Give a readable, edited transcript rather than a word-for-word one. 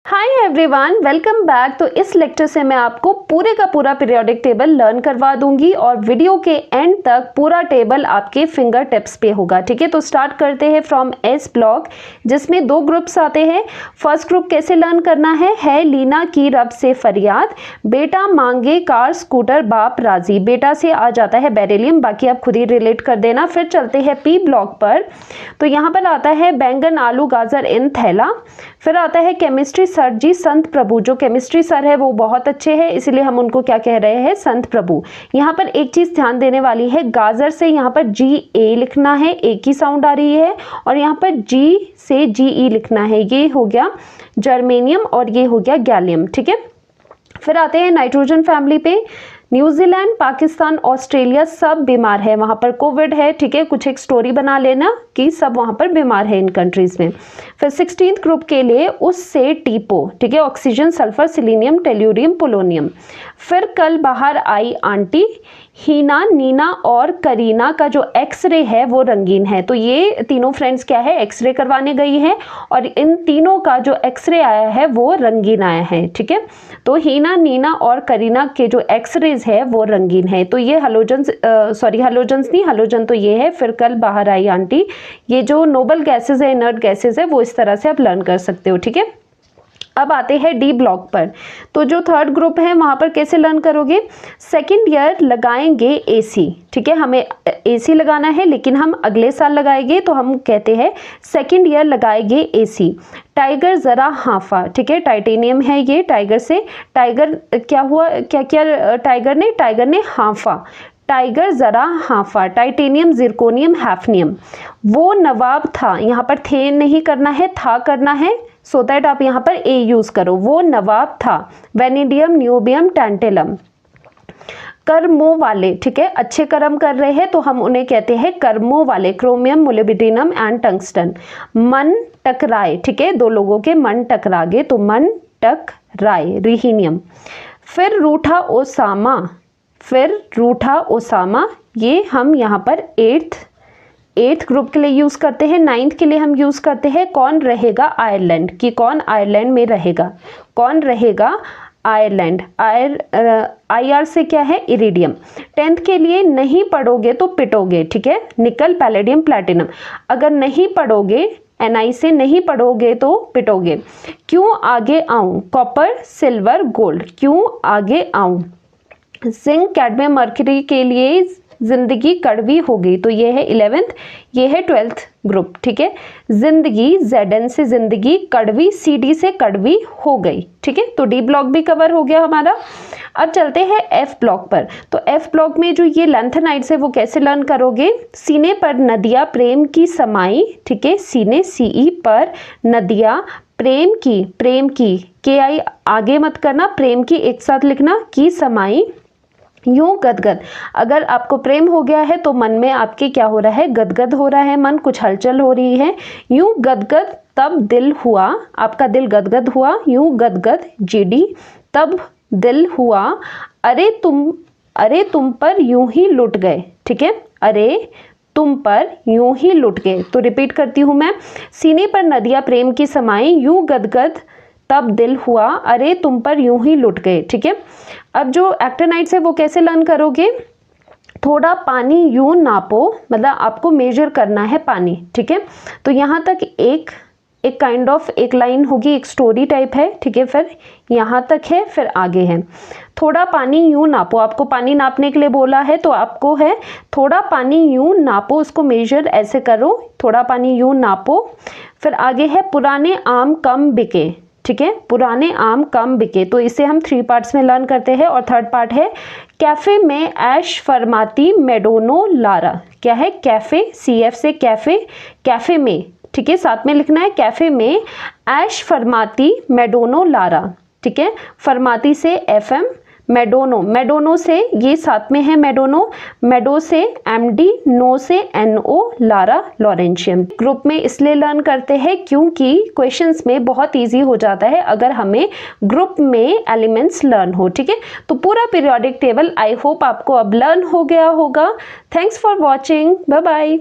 Hi everyone, welcome back. तो इस lecture से मैं आपको पूरे का पूरा पीरियोडिक टेबल लर्न करवा दूंगी और वीडियो के एंड तक पूरा टेबल आपके फिंगर टिप्स पे होगा। ठीक है, तो स्टार्ट करते हैं फ्रॉम एस ब्लॉक, जिसमें दो ग्रुप्स आते हैं। फर्स्ट ग्रुप कैसे लर्न करना है लीना की रब से फरियाद, बेटा मांगे कार स्कूटर बाप राजी। बेटा से आ जाता है बेरिलियम, बाकी आप खुद ही रिलेट कर देना। फिर चलते हैं पी ब्लॉक पर, तो यहाँ पर आता है बैंगन आलू गाजर इन थैला। फिर आता है केमिस्ट्री सर जी संत प्रभु। जो केमिस्ट्री सर है वो बहुत अच्छे हैं, इसीलिए हम उनको क्या कह रहे हैं, संत प्रभु। यहाँ पर एक चीज ध्यान देने वाली है, गाजर से यहाँ पर जी ए लिखना है, एक ही साउंड आ रही है, और यहाँ पर जी से जी ई लिखना है। ये हो गया जर्मेनियम और ये हो गया गैलियम। ठीक है, फिर आते हैं नाइट्रोजन फैमिली पे। न्यूजीलैंड, पाकिस्तान, ऑस्ट्रेलिया सब बीमार है, वहां पर कोविड है। ठीक है, कुछ एक स्टोरी बना लेना कि सब वहां पर बीमार है इन कंट्रीज में। फिर 16th ग्रुप के लिए उससे टीपो, ठीक है, oxygen, sulphur, selenium, tellurium, polonium. फिर कल बाहर आई आंटी, हीना, नीना और करीना का जो एक्सरे है वो रंगीन है। तो ये तीनों फ्रेंड्स क्या है, एक्सरे करवाने गई है और इन तीनों का जो एक्सरे आया है वो रंगीन आया है। ठीक है, तो हीना, नीना और करीना के जो एक्सरेज है वो रंगीन है। तो ये हेलोजन्स हेलोजन्स नहीं, हेलोजन तो ये है। फिर कल बाहर आई आंटी, ये जो नोबल गैसेज है, इनर्ट गैसेज है, वो इस तरह से आप लर्न कर सकते हो। ठीक है, अब आते हैं डी ब्लॉक पर। तो जो थर्ड ग्रुप है वहां पर कैसे लर्न करोगे, सेकंड ईयर लगाएंगे एसी। ठीक है, हमें एसी लगाना है लेकिन हम अगले साल लगाएंगे, तो हम कहते हैं सेकंड ईयर लगाएंगे एसी। टाइगर जरा हाफा, ठीक है, टाइटेनियम है ये, टाइगर से टाइगर क्या हुआ, क्या क्या टाइगर ने हाफा, टाइगर जरा हाफा। Titanium, zirconium, hafnium. वो नवाब था, यहाँ पर थे नहीं करना है, था करना है, सो दैट आप यहाँ पर ए यूज करो। वो नवाब था। वेनेडियम, न्यूबियम, टैंटेलम। कर्मों वाले, ठीक है, अच्छे कर्म कर रहे हैं तो हम उन्हें कहते हैं कर्मों वाले। Chromium, molybdenum and tungsten. मन टकराए, ठीक है, दो लोगों के मन टकरा गए तो मन टकराए, रिहीनियम। फिर रूठा ओसामा, ये हम यहाँ पर एट्थ ग्रुप के लिए यूज करते हैं। 9th के लिए हम यूज करते हैं कौन रहेगा आयरलैंड, कि कौन आयरलैंड में रहेगा, कौन रहेगा आयरलैंड। IR से क्या है, इरिडियम। 10th के लिए नहीं पढ़ोगे तो पिटोगे, ठीक है, निकल, पैलेडियम, प्लैटिनम। अगर नहीं पढ़ोगे, NI से नहीं पढ़ोगे तो पिटोगे। क्यों आगे आऊं, कॉपर, सिल्वर, गोल्ड। क्यों आगे आऊं, जिंक, कैडमियम, मर्क्यूरी के लिए जिंदगी कड़वी हो गई, तो ये है 11th, ये है 12th ग्रुप। ठीक है, जिंदगी, ZN से जिंदगी, कड़वी, CD से कड़वी हो गई। ठीक है, तो डी ब्लॉक भी कवर हो गया हमारा। अब चलते हैं F ब्लॉक पर। तो F ब्लॉक में जो ये लेंथेनाइड्स है वो कैसे लर्न करोगे, सीने पर नदिया प्रेम की समाई, ठीक है, सीने CE पर नदिया प्रेम की KI आगे मत करना, प्रेम की एक साथ लिखना, की समाई। यूं गदगद, अगर आपको प्रेम हो गया है तो मन में आपके क्या हो रहा है, गदगद हो रहा है, मन कुछ हलचल हो रही है। यूं गदगद तब दिल हुआ, आपका दिल गदगद हुआ, यूं गदगद GD तब दिल हुआ। अरे तुम पर यूं ही लुट गए, ठीक है, अरे तुम पर यूं ही लुट गए। तो रिपीट करती हूं मैं, सीने पर नदियां प्रेम की समाई, यूं गदगद तब दिल हुआ, अरे तुम पर यूं ही लुट गए। ठीक है, अब जो एक्टिनाइड्स है वो कैसे लर्न करोगे, थोड़ा पानी यूं नापो, मतलब आपको मेजर करना है पानी। ठीक है, तो यहाँ तक एक काइंड ऑफ एक लाइन होगी, एक स्टोरी टाइप है। ठीक है, फिर यहाँ तक है, फिर आगे है थोड़ा पानी यूं नापो। आपको पानी नापने के लिए बोला है तो आपको है थोड़ा पानी यूं नापो, उसको मेजर ऐसे करो, थोड़ा पानी यूं नापो। फिर आगे है पुराने आम कम बिके, ठीक है, पुराने आम कम बिके। तो इसे हम 3 पार्ट्स में लर्न करते हैं। और थर्ड पार्ट है कैफे में ऐश फरमाती मेडोनो लारा। क्या है, कैफे, CF से कैफे में, ठीक है, साथ में लिखना है, कैफे में ऐश फरमाती मेडोनो लारा। ठीक है, फरमाती से FM, मेडोनो से ये साथ में है, मेडो से MD, नो से NO, लारा, लॉरेंशियम। ग्रुप में इसलिए लर्न करते हैं क्योंकि क्वेश्चंस में बहुत इजी हो जाता है अगर हमें ग्रुप में एलिमेंट्स लर्न हो। ठीक है, तो पूरा पीरियोडिक टेबल आई होप आपको अब लर्न हो गया होगा। Thanks for watching, bye bye.